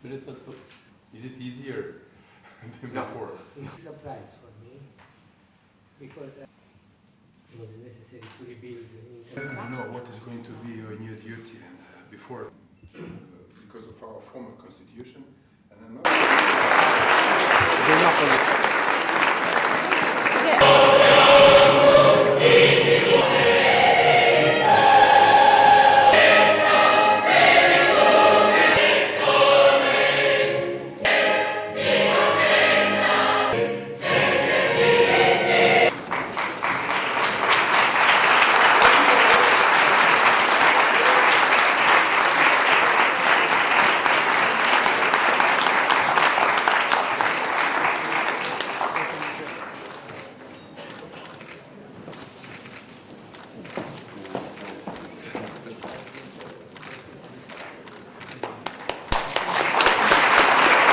Is it easier than before? It's a surprise for me because it was necessary to rebuild. I know what is going to be your new duty, and before, because of our former constitution, and I'm not.